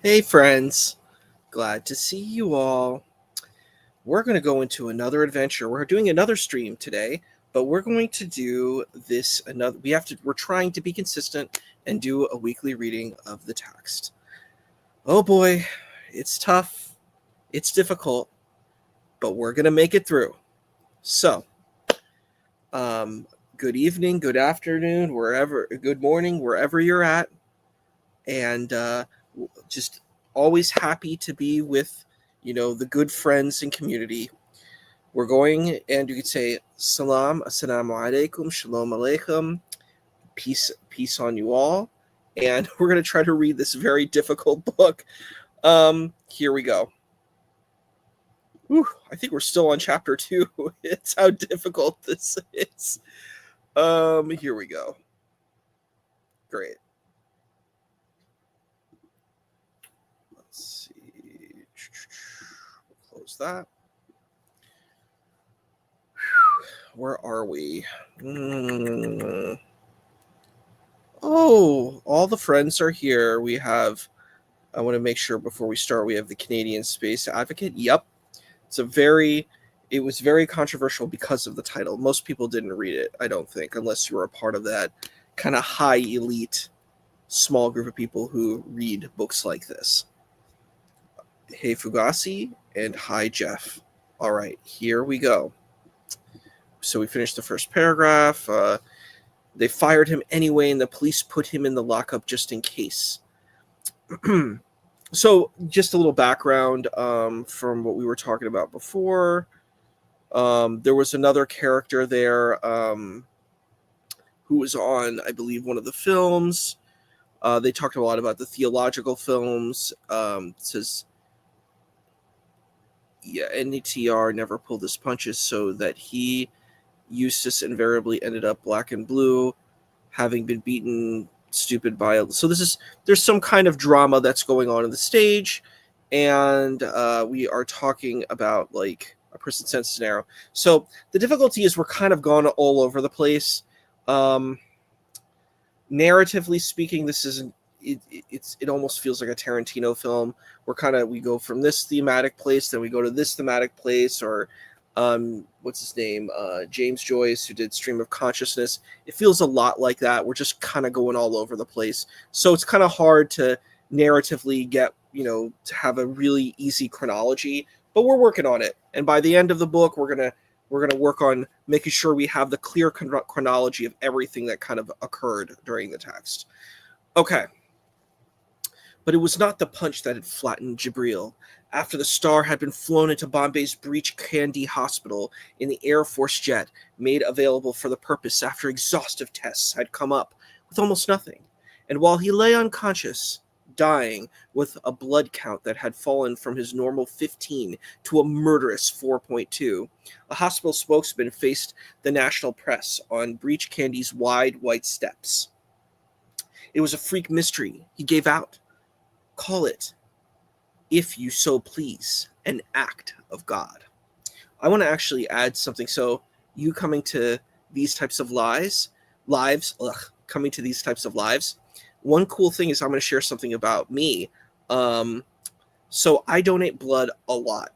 Hey, friends. Glad to see you all. We're going to go into another adventure. We're doing another stream today, but we're going to do this another. We're trying to be consistent and do a weekly reading of the text. Oh boy, it's tough. It's difficult, but we're going to make it through. So, um, good evening, good afternoon, good morning, wherever you're at. And just always happy to be with the good friends and community. We're going, and you could say salam, assalamu alaikum, shalom alaikum, peace on you all. And we're going to try to read this very difficult book. Here we go. Whew, I think we're still on chapter 2. It's how difficult this is. Here we go. Great. Let's see. Close that. Where are we? Oh, all the friends are here. I want to make sure before we start, we have the Canadian Space Advocate. Yep. It was very controversial because of the title. Most people didn't read it, I don't think, unless you were a part of that kind of high elite small group of people who read books like this. Hey, Fugasi, and hi, Jeff. All right, here we go. So we finished the first paragraph. They fired him anyway, and the police put him in the lockup just in case. So just a little background from what we were talking about before. There was another character there who was on, I believe, one of the films. They talked a lot about the theological films. It says, yeah, NTR never pulled his punches, so that Eustace invariably ended up black and blue, having been beaten stupid by. So there's some kind of drama that's going on in the stage, and we are talking about like a prison sentence scenario. So the difficulty is we're kind of gone all over the place. Narratively speaking, this isn't. It almost feels like a Tarantino film. We go from this thematic place, then we go to this thematic place, or what's his name? James Joyce, who did Stream of Consciousness. It feels a lot like that. We're just kind of going all over the place. So it's kind of hard to narratively get, to have a really easy chronology, but we're working on it. And by the end of the book, we're going to work on making sure we have the clear chronology of everything that kind of occurred during the text. Okay. But it was not the punch that had flattened Jibril. After the star had been flown into Bombay's Breach Candy Hospital in the Air Force jet made available for the purpose after exhaustive tests had come up with almost nothing, and while he lay unconscious, dying with a blood count that had fallen from his normal 15 to a murderous 4.2, a hospital spokesman faced the national press on Breach Candy's wide white steps. It was a freak mystery, he gave out. Call it, if you so please, an act of God. I want to actually add something. So you coming to these types of coming to these types of lives. One cool thing is I'm going to share something about me. So I donate blood a lot,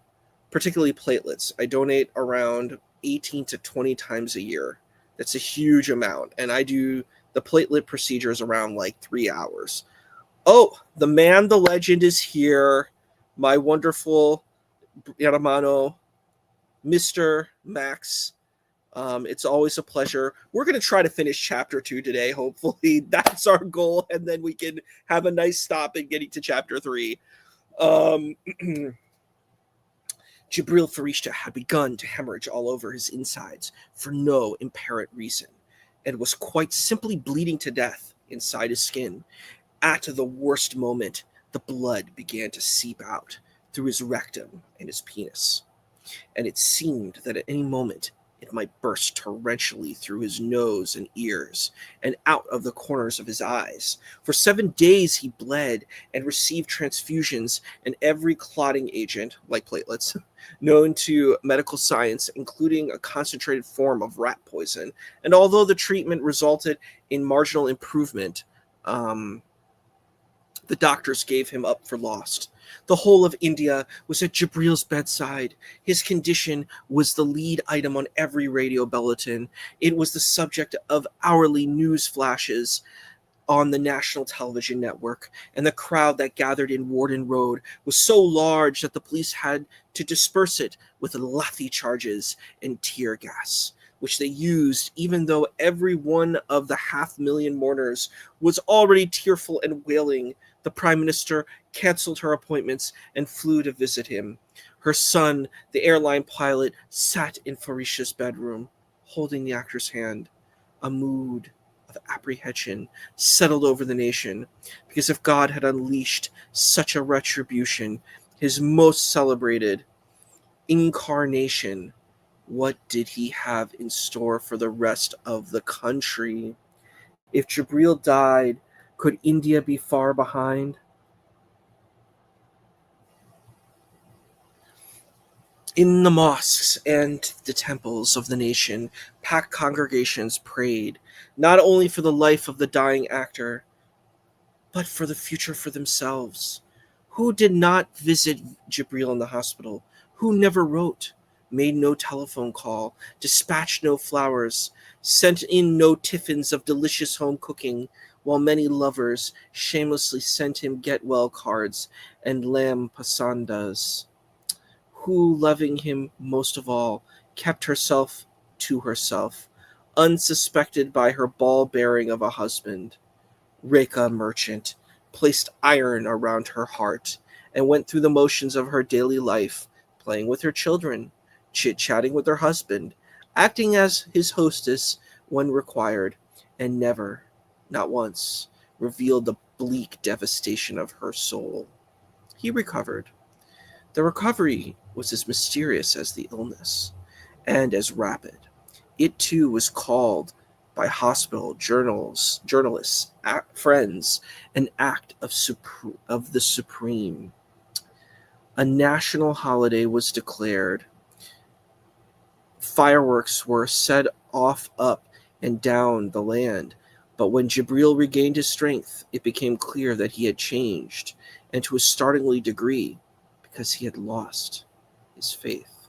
particularly platelets. I donate around 18 to 20 times a year. That's a huge amount. And I do the platelet procedures around like 3 hours. Oh, the man, the legend is here. My wonderful hermano, Mr. Max. It's always a pleasure. We're going to try to finish chapter 2 today. Hopefully that's our goal. And then we can have a nice stop in getting to chapter 3. Jibril Farishta had begun to hemorrhage all over his insides for no apparent reason, and was quite simply bleeding to death inside his skin. At the worst moment, the blood began to seep out through his rectum and his penis, and it seemed that at any moment it might burst torrentially through his nose and ears and out of the corners of his eyes. For 7 days he bled and received transfusions and every clotting agent, like platelets, known to medical science, including a concentrated form of rat poison. And although the treatment resulted in marginal improvement, the The doctors gave him up for lost. The whole of India was at Jibril's bedside. His condition was the lead item on every radio bulletin. It was the subject of hourly news flashes on the national television network, and the crowd that gathered in Warden Road was so large that the police had to disperse it with lathi charges and tear gas, which they used even though every one of the 500,000 mourners was already tearful and wailing. The Prime Minister canceled her appointments and flew to visit him. Her son, the airline pilot, sat in Farisha's bedroom, holding the actor's hand. A mood of apprehension settled over the nation, because if God had unleashed such a retribution, his most celebrated incarnation, what did he have in store for the rest of the country? If Jibril died, could India be far behind? In the mosques and the temples of the nation, packed congregations prayed, not only for the life of the dying actor, but for the future for themselves. Who did not visit Jibril in the hospital? Who never wrote, made no telephone call, dispatched no flowers, sent in no tiffins of delicious home cooking, while many lovers shamelessly sent him get-well cards and lamb pasandas? Who, loving him most of all, kept herself to herself, unsuspected by her ball-bearing of a husband? Reka merchant placed iron around her heart and went through the motions of her daily life, playing with her children, chit-chatting with her husband, acting as his hostess when required, and never, not once, revealed the bleak devastation of her soul. He recovered. The recovery was as mysterious as the illness, and as rapid. It too was called by hospital journalists, friends, an act of the supreme. A national holiday was declared. Fireworks were set off up and down the land, but when Jibril regained his strength, it became clear that he had changed, and to a startling degree, because he had lost his faith.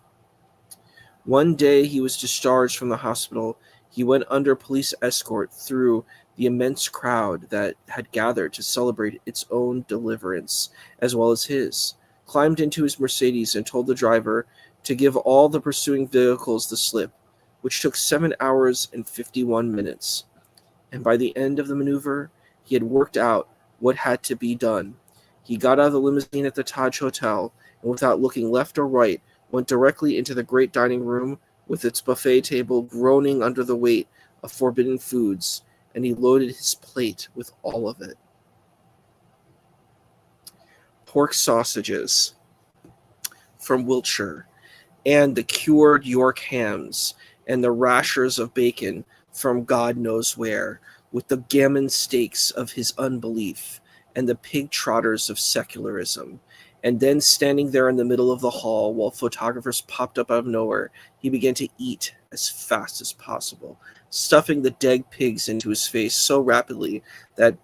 One day he was discharged from the hospital. He went under police escort through the immense crowd that had gathered to celebrate its own deliverance, as well as his, climbed into his Mercedes and told the driver to give all the pursuing vehicles the slip, which took 7 hours and 51 minutes. And by the end of the maneuver, he had worked out what had to be done. He got out of the limousine at the Taj Hotel, and without looking left or right, went directly into the great dining room with its buffet table groaning under the weight of forbidden foods, and he loaded his plate with all of it. Pork sausages from Wiltshire, and the cured York hams, and the rashers of bacon from God knows where, with the gammon steaks of his unbelief, and the pig trotters of secularism. And then, standing there in the middle of the hall while photographers popped up out of nowhere, he began to eat as fast as possible, stuffing the dead pigs into his face so rapidly that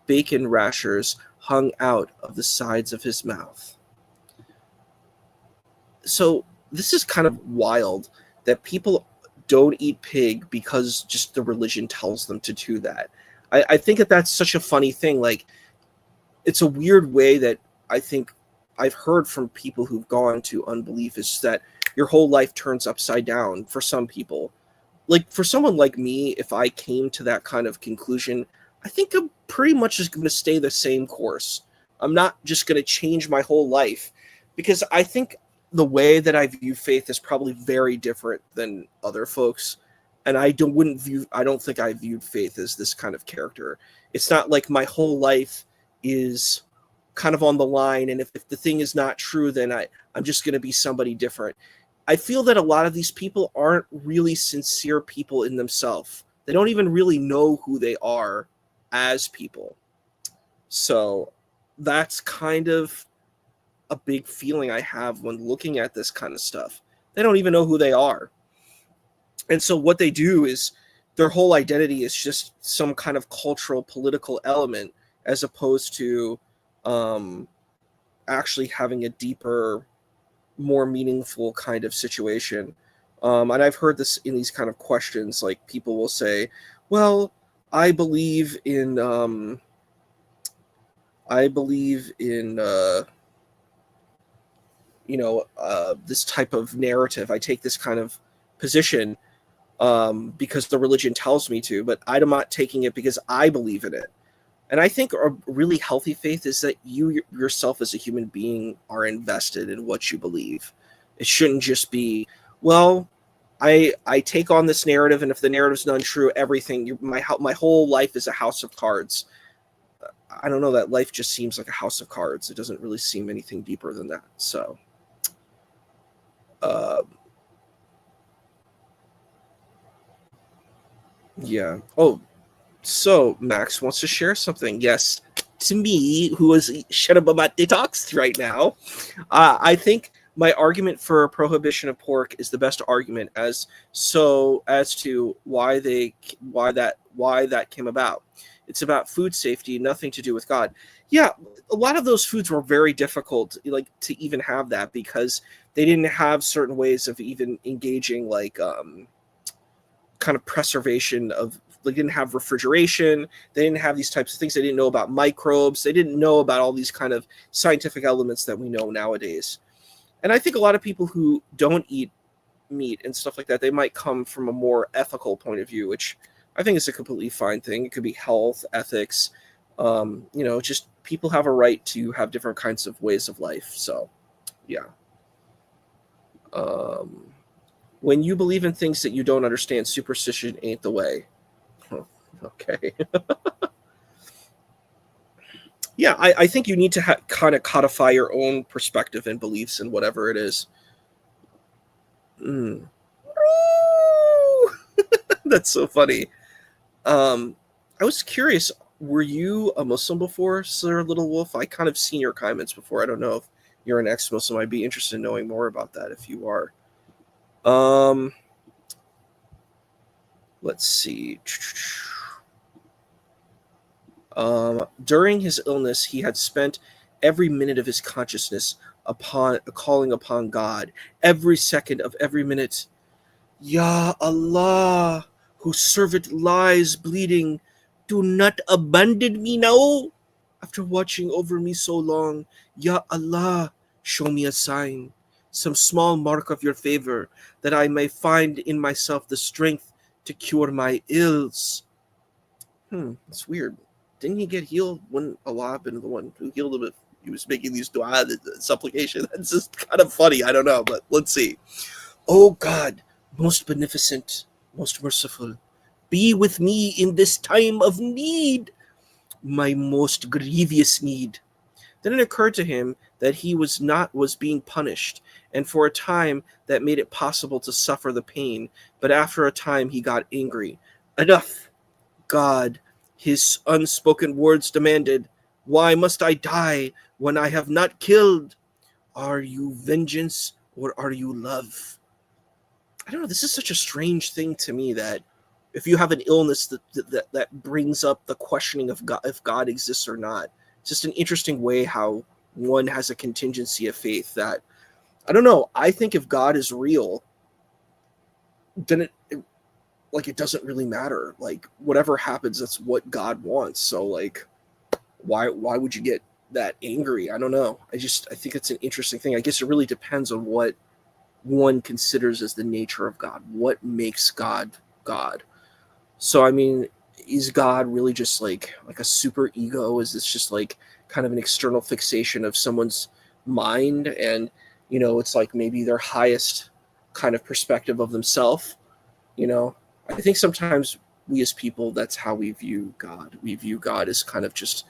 bacon rashers hung out of the sides of his mouth. So this is kind of wild that people don't eat pig because just the religion tells them to do that. I think that that's such a funny thing. Like, it's a weird way that I think I've heard from people who've gone to unbelief is that your whole life turns upside down for some people. Like, for someone like me, if I came to that kind of conclusion, I think I'm pretty much just going to stay the same course. I'm not just going to change my whole life, because I think the way that I view faith is probably very different than other folks. And I don't think I viewed faith as this kind of character. It's not like my whole life is kind of on the line, and if the thing is not true, then I'm just going to be somebody different. I feel that a lot of these people aren't really sincere people in themselves. They don't even really know who they are as people. So that's kind of a big feeling I have when looking at this kind of stuff. They don't even know who they are. And so what they do is their whole identity is just some kind of cultural, political element, as opposed to um, actually having a deeper, more meaningful kind of situation. And I've heard this in these kind of questions, like people will say, "Well, I believe in, I believe in, this type of narrative. I take this kind of position because the religion tells me to, but I'm not taking it because I believe in it." And I think a really healthy faith is that you yourself as a human being are invested in what you believe. It shouldn't just be, well, I take on this narrative, and if the narrative's not true, everything my whole life is a house of cards. I don't know, that life just seems like a house of cards. It doesn't really seem anything deeper than that. So, uh, yeah. Oh, so Max wants to share something. Yes, to me, who is shut up about detox right now. I think my argument for prohibition of pork is the best argument as to why that came about. It's about food safety, nothing to do with God. Yeah, a lot of those foods were very difficult, like to even have that, because they didn't have certain ways of even engaging, like kind of preservation of. They didn't have refrigeration. They didn't have these types of things. They didn't know about microbes. They didn't know about all these kind of scientific elements that we know nowadays. And I think a lot of people who don't eat meat and stuff like that, they might come from a more ethical point of view, which I think is a completely fine thing. It could be health, ethics, just people have a right to have different kinds of ways of life. So, yeah. Um, when you believe in things that you don't understand, superstition ain't the way. Huh, okay. Yeah, I think you need to kind of codify your own perspective and beliefs and whatever it is. Mm. That's so funny. I was curious, were you a Muslim before, Sir Little Wolf? I kind of seen your comments before. I don't know if you're an ex-Muslim. I'd be interested in knowing more about that if you are. Um, let's see. During his illness, he had spent every minute of his consciousness upon calling upon God. Every second of every minute, Ya Allah, whose servant lies bleeding, do not abandon me now. After watching over me so long, Ya Allah, show me a sign, some small mark of your favor, that I may find in myself the strength to cure my ills. It's weird. Didn't he get healed when Allah been the one who healed him if he was making these dua supplication? That's just kind of funny. I don't know, but let's see. O God, most beneficent, most merciful, be with me in this time of need, my most grievous need. Then it occurred to him that he was being punished, and for a time that made it possible to suffer the pain, but after a time he got angry. Enough, God, his unspoken words demanded. Why must I die when I have not killed? Are you vengeance or are you love? I don't know. This is such a strange thing to me, that if you have an illness that brings up the questioning of God, if God exists or not. It's just an interesting way how one has a contingency of faith that, I don't know. I think if God is real, then it doesn't really matter. Like, whatever happens, that's what God wants. So, like, why would you get that angry? I don't know. I think it's an interesting thing. I guess it really depends on what one considers as the nature of God. What makes God God? So, I mean, is God really just like a super ego? Is this just like kind of an external fixation of someone's mind, and it's like maybe their highest kind of perspective of themselves? I think sometimes we as people, that's how we view God. We view God as kind of just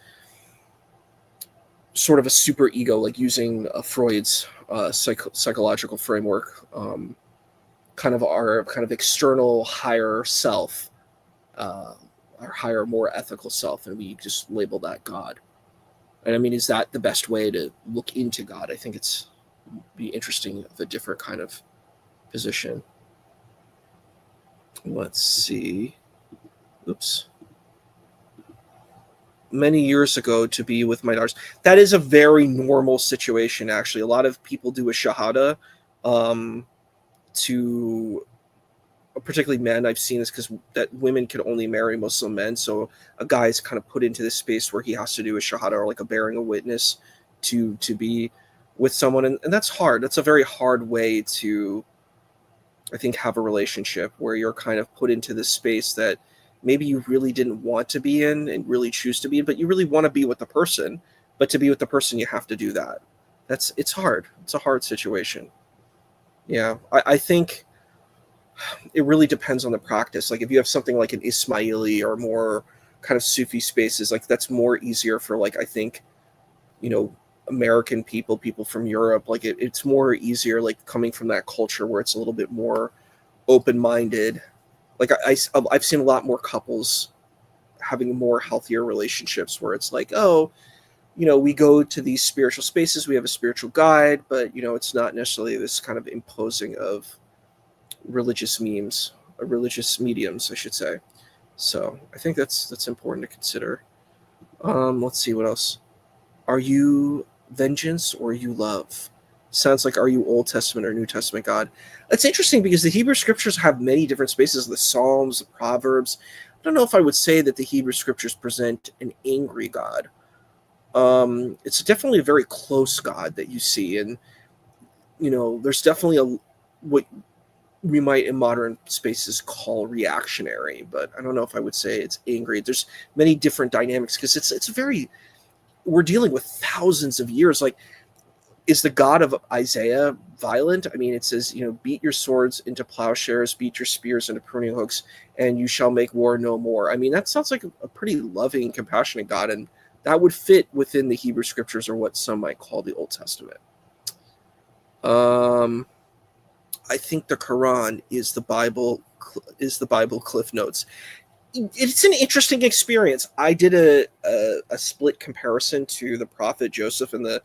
sort of a super ego, like using Freud's psychological framework, kind of our kind of external higher self, uh, our higher, more ethical self, and we just label that God. And I mean, is that the best way to look into God? I think it's be interesting of a different kind of position. Let's see. Oops. many years ago to be with my daughters. That is a very normal situation, actually. A lot of people do a shahada, um, to particularly men. I've seen this because that women can only marry Muslim men, so a guy is kind of put into this space where he has to do a shahada, or like a bearing of witness to be with someone, and that's hard. That's a very hard way to, I think, have a relationship where you're kind of put into this space that maybe you really didn't want to be in and really choose to be in, but you really want to be with the person. But to be with the person, you have to do that. It's hard. It's a hard situation. Yeah, I think it really depends on the practice. Like if you have something like an Ismaili or more kind of Sufi spaces, like that's more easier for, like, I think, you know, American people, people from Europe, like it's more easier, like coming from that culture where it's a little bit more open-minded. Like I've seen a lot more couples having more healthier relationships where it's like, oh, you know, we go to these spiritual spaces, we have a spiritual guide, but, you know, it's not necessarily this kind of imposing of religious memes, religious mediums, I should say. So I think that's important to consider. Let's see what else. Are you vengeance or are you love? Sounds like, are you Old Testament or New Testament God? It's interesting because the Hebrew scriptures have many different spaces, the Psalms, the Proverbs. I don't know if I would say that the Hebrew scriptures present an angry God. It's definitely a very close God that you see, and, you know, there's definitely a what we might in modern spaces call reactionary, but I don't know if I would say it's angry. There's many different dynamics because it's very, we're dealing with thousands of years. Like, is the God of Isaiah violent? I mean, it says, you know, beat your swords into plowshares, beat your spears into pruning hooks, and you shall make war no more. I mean, that sounds like a pretty loving, compassionate God, and that would fit within the Hebrew scriptures, or what some might call the Old Testament. I think the Quran is the Bible. Is the Bible Cliff Notes? It's an interesting experience. I did a split comparison to the prophet Joseph in the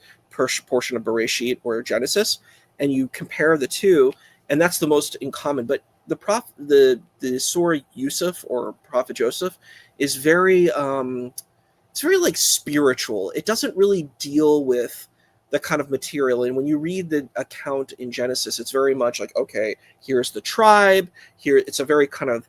portion of Bereshit or Genesis, and you compare the two, and that's the most in common. But the Surah Yusuf or Prophet Joseph is very it's very like spiritual. It doesn't really deal with the kind of material. And when you read the account in Genesis, it's very much like, okay, here's the tribe. Here, it's a very kind of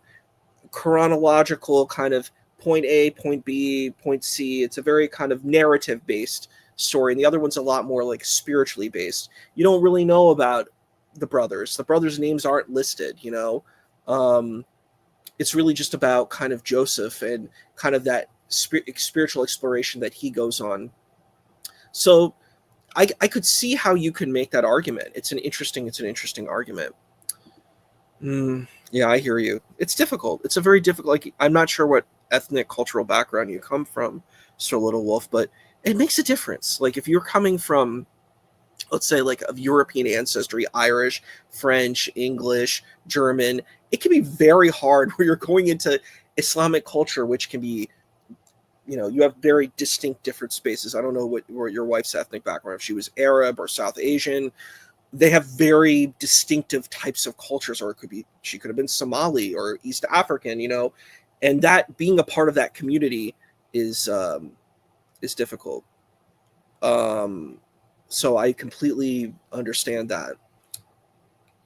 chronological kind of point A, point B, point C. It's a very kind of narrative based story. And the other one's a lot more like spiritually based. You don't really know about the brothers. The brothers' names aren't listed, you know. It's really just about kind of Joseph and kind of that spiritual exploration that he goes on. So I could see how you could make that argument. It's an interesting argument. Yeah, I hear you. It's difficult. It's a very difficult. Like, I'm not sure what ethnic cultural background you come from, Sir Little Wolf, but it makes a difference. Like if you're coming from, let's say, like of European ancestry, Irish, French, English, German, it can be very hard where you're going into Islamic culture, which can be, you know, you have very distinct different spaces. I don't know what your wife's ethnic background, if she was Arab or South Asian. They have very distinctive types of cultures, or it could be, she could have been Somali or East African, you know, and that being a part of that community is difficult. So I completely understand that.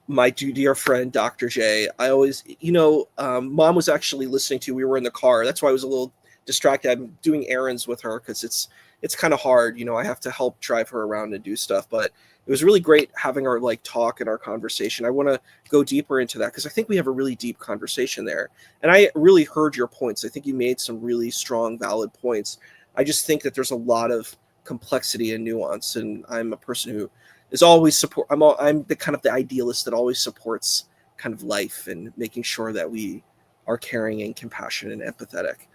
My dear friend, Dr. J, I always, you know, Mom was actually listening to, we were in the car. That's why I was a little distracted. I'm doing errands with her because it's kind of hard. You know, I have to help drive her around and do stuff, but it was really great having our like talk and our conversation. I want to go deeper into that because I think we have a really deep conversation there. And I really heard your points. I think you made some really strong, valid points. I just think that there's a lot of complexity and nuance, and I'm a person who is always support. I'm the kind of the idealist that always supports kind of life and making sure that we are caring and compassionate and empathetic.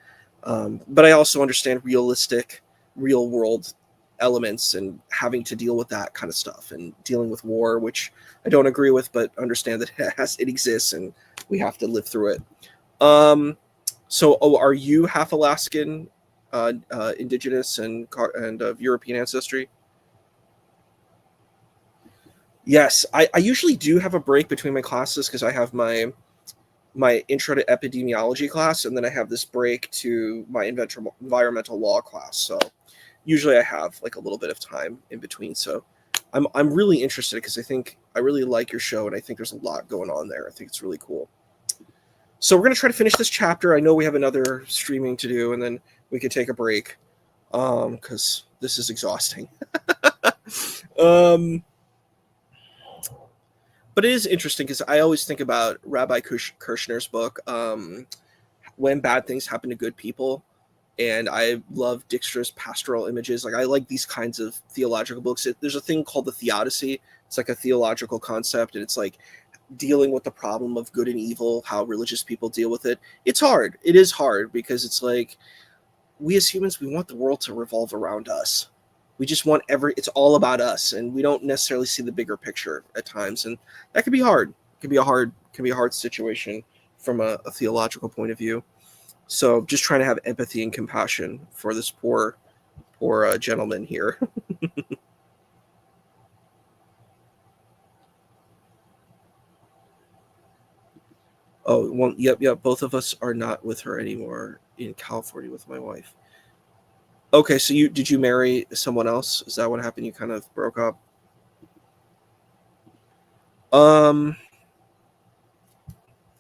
But I also understand realistic, real world elements and having to deal with that kind of stuff and dealing with war, which I don't agree with, but understand that it exists and we have to live through it. So, are you half Alaskan, indigenous, and of European ancestry? Yes, I usually do have a break between my classes because I have my my intro to epidemiology class, and then I have this break to my environmental law class. So usually I have like a little bit of time in between. So I'm really interested because I think I really like your show, and I think there's a lot going on there. I think it's really cool. So we're gonna try to finish this chapter. I know we have another streaming to do, and then we could take a break because this is exhausting. um, but it is interesting because I always think about Rabbi Kirshner's book, When Bad Things Happen to Good People. And I love Dijkstra's pastoral images. Like I like these kinds of theological books. There's a thing called the theodicy. It's like a theological concept, and it's like dealing with the problem of good and evil, how religious people deal with it. It's hard. It is hard because it's like we as humans, we want the world to revolve around us. We just want it's all about us, and we don't necessarily see the bigger picture at times, and that can be hard. It can be a hard situation from a theological point of view. So just trying to have empathy and compassion for this poor gentleman here. Oh, well, yep. Both of us are not with her anymore in California with my wife. Okay, so did you marry someone else? Is that what happened? You kind of broke up. Um,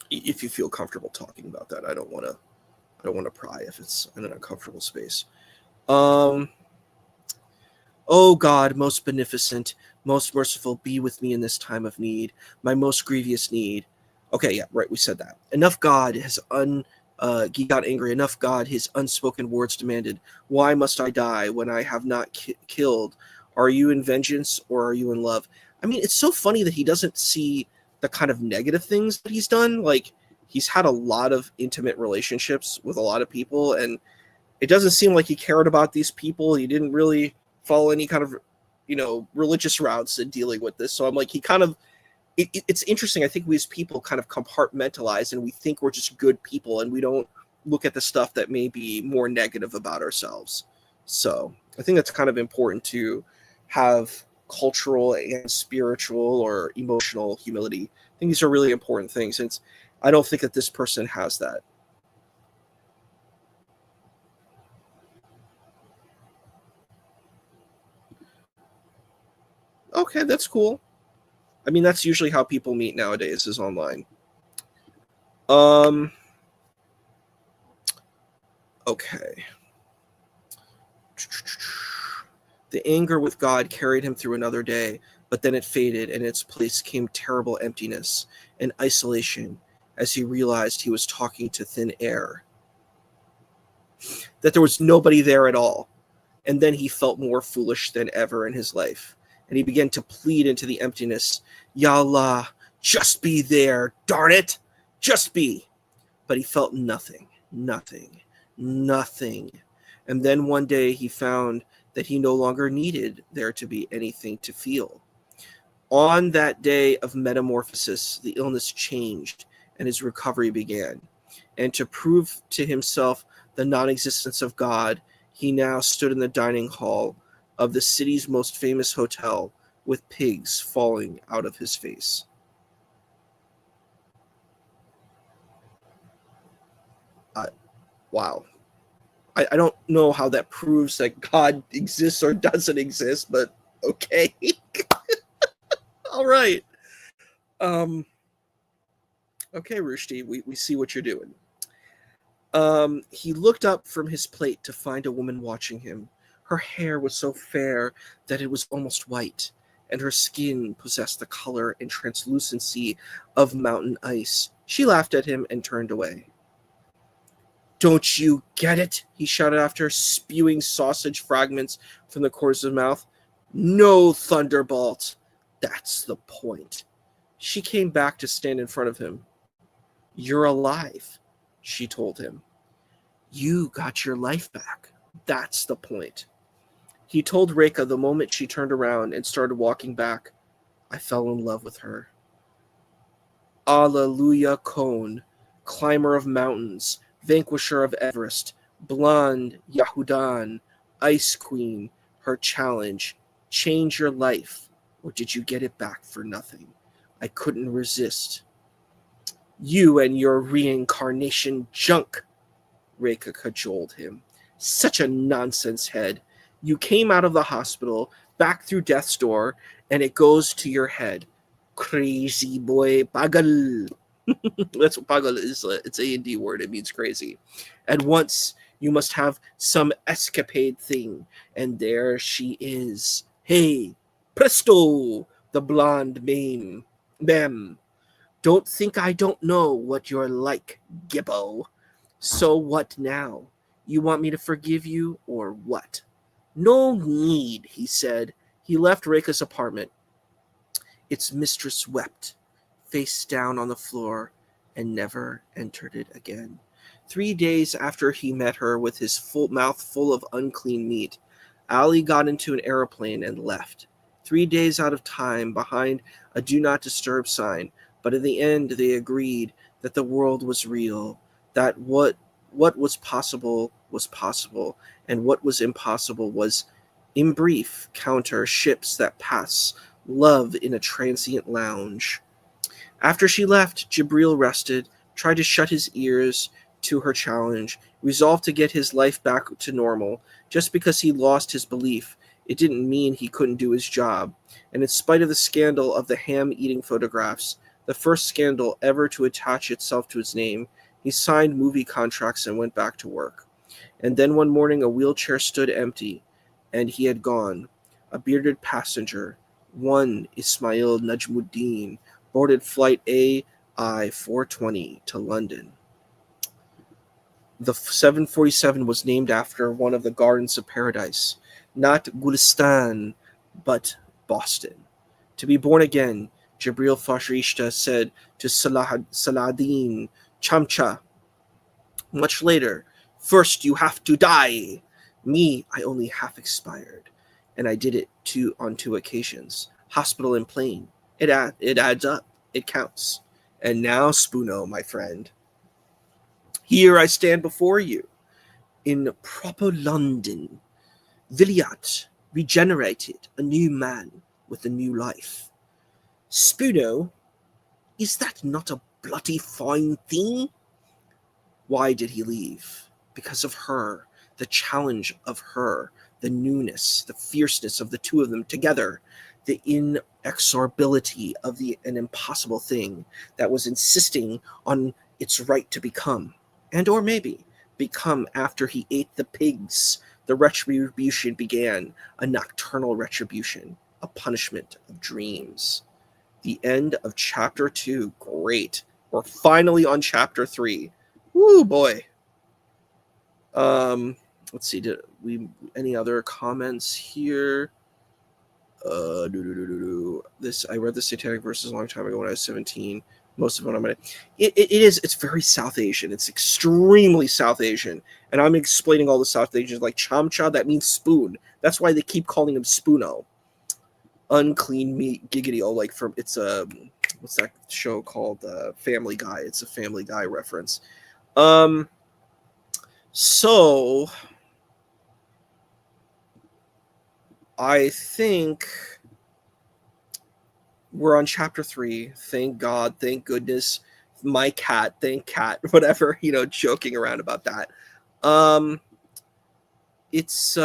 if you feel comfortable talking about that, I don't want to pry if it's in an uncomfortable space. Um, O God, most beneficent, most merciful, be with me in this time of need, my most grievous need. Okay, yeah, right, we said that. Enough God has he got angry. Enough God, his unspoken words demanded. Why must I die when I have not killed? Are you in vengeance or are you in love? I mean, it's so funny that he doesn't see the kind of negative things that he's done. Like, he's had a lot of intimate relationships with a lot of people, and it doesn't seem like he cared about these people. He didn't really follow any kind of, religious routes in dealing with this. So I'm like, he kind of, it's interesting. I think we as people kind of compartmentalize, and we think we're just good people, and we don't look at the stuff that may be more negative about ourselves. So I think that's kind of important to have cultural and spiritual or emotional humility. I think these are really important things. And I don't think that this person has that. Okay, that's cool. I mean, that's usually how people meet nowadays is online. Um, okay. The anger with God carried him through another day, but then it faded, and in its place came terrible emptiness and isolation as he realized he was talking to thin air, that there was nobody there at all. And then he felt more foolish than ever in his life, and he began to plead into the emptiness, Ya Allah, just be there, darn it, just be. But he felt nothing, nothing, nothing. And then one day he found that he no longer needed there to be anything to feel. On that day of metamorphosis, the illness changed and his recovery began. And to prove to himself the non existence of God, he now stood in the dining hall of the city's most famous hotel with pigs falling out of his face. Wow. I don't know how that proves that God exists or doesn't exist, but okay. All right. Um, okay, Rushdie, we see what you're doing. He looked up from his plate to find a woman watching him. Her hair was so fair that it was almost white, and her skin possessed the color and translucency of mountain ice. She laughed at him and turned away. Don't you get it? He shouted after her, spewing sausage fragments from the corners of his mouth. No, Thunderbolt. That's the point. She came back to stand in front of him. You're alive, she told him. You got your life back. That's the point. He told Reka the moment she turned around and started walking back. I fell in love with her. Alleluia Cone, climber of mountains, vanquisher of Everest, blonde Yahudan, ice queen, her challenge, change your life, or did you get it back for nothing? I couldn't resist. You and your reincarnation junk, Reka cajoled him. Such a nonsense head. You came out of the hospital, back through death's door, and it goes to your head. Crazy boy, pagal. That's what pagal is. It's a Hindi word. It means crazy. At once, you must have some escapade thing. And there she is. Hey, presto, the blonde mame. Mem. Don't think I don't know what you're like, Gibbo. So what now? You want me to forgive you, or what? No need, he said. He left Reka's apartment. Its mistress wept, face down on the floor, and never entered it again. 3 days after he met her with his mouth full of unclean meat, Ali got into an aeroplane and left. 3 days out of time behind a do not disturb sign, but in the end they agreed that the world was real, that what was possible, and what was impossible was, in brief, counter ships that pass, love in a transient lounge. After she left, Jibril rested, tried to shut his ears to her challenge, resolved to get his life back to normal. Just because he lost his belief, it didn't mean he couldn't do his job. And in spite of the scandal of the ham-eating photographs, the first scandal ever to attach itself to his name, he signed movie contracts and went back to work. And then one morning a wheelchair stood empty, and he had gone. A bearded passenger, one Ismail Najmuddin, boarded flight AI-420 to London. The 747 was named after one of the gardens of paradise, not Gulistan, but Boston. To be born again, Jibril Farishta said to Saladin Chamcha much later, first you have to die. Me, I only half expired, and I did it on 2 occasions. Hospital and plane. It adds up. It counts. And now, Spoono, my friend, here I stand before you, in proper London, Villiat, regenerated, a new man with a new life. Spoono, is that not a bloody fine thing? Why did he leave? Because of her, the challenge of her, the newness, the fierceness of the two of them together, the inexorability of an impossible thing that was insisting on its right to become, and or maybe become after he ate the pigs. The retribution began, a nocturnal retribution, a punishment of dreams. The end of chapter 2. Great. We're finally on chapter 3. Woo, boy. Let's see. Did we any other comments here? This I read the Satanic verses a long time ago when I was 17. Most of it on my it's very South Asian. It's extremely South Asian. And I'm explaining all the South Asians like chamcha, that means spoon. That's why they keep calling him Spoono. Unclean meat giggity. Oh, like from it's a what's that show called? Family Guy. It's a Family Guy reference. So I think we're on chapter 3. Thank God, thank goodness. My cat, thank cat, whatever, joking around about that. It's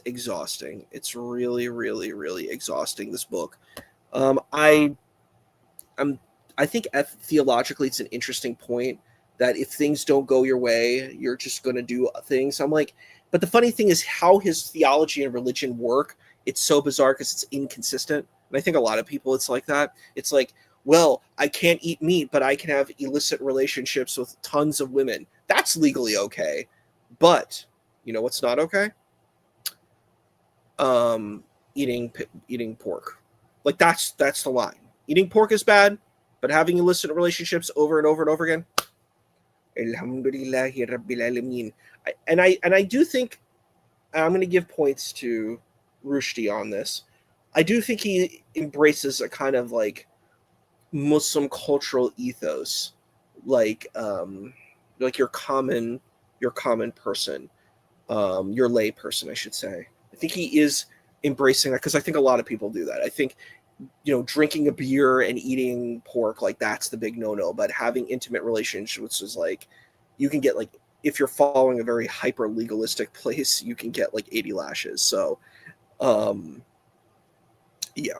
exhausting. It's really, really, really exhausting, this book. I think theologically it's an interesting point that if things don't go your way, you're just going to do things. I'm like, but the funny thing is how his theology and religion work. It's so bizarre because it's inconsistent. And I think a lot of people, it's like that. It's like, well, I can't eat meat, but I can have illicit relationships with tons of women. That's legally okay. But you know what's not okay? Eating pork. Like that's the line. Eating pork is bad, but having illicit relationships over and over and over again, Alhamdulillahi Rabbil Alameen. And I do think, I'm going to give points to Rushdie on this. I do think he embraces a kind of like Muslim cultural ethos, like your common person, your lay person, I should say. I think he is embracing that because I think a lot of people do that. I think drinking a beer and eating pork, like that's the big no-no. But having intimate relationships is like, you can get like, if you're following a very hyper legalistic place, you can get like 80 lashes. So, yeah,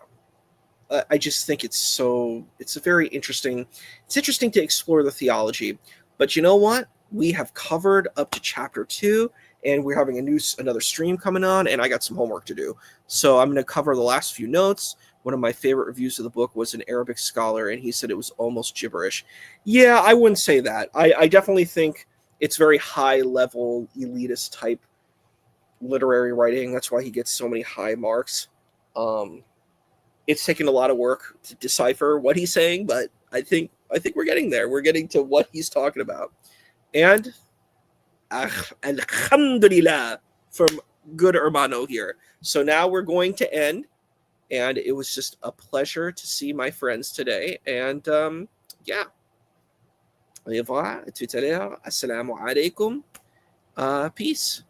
I just think it's interesting to explore the theology. But you know what? We have covered up to chapter 2, and we're having another stream coming on, and I got some homework to do. So I'm going to cover the last few notes. One of my favorite reviews of the book was an Arabic scholar, and he said it was almost gibberish. Yeah, I wouldn't say that. I definitely think it's very high-level, elitist type literary writing. That's why he gets so many high marks. It's taken a lot of work to decipher what he's saying, but I think we're getting there. We're getting to what he's talking about. And alhamdulillah from good hermano here. So now we're going to end, and it was just a pleasure to see my friends today. And yeah. Au revoir, tout à l'heure. Assalamu alaikum. Peace.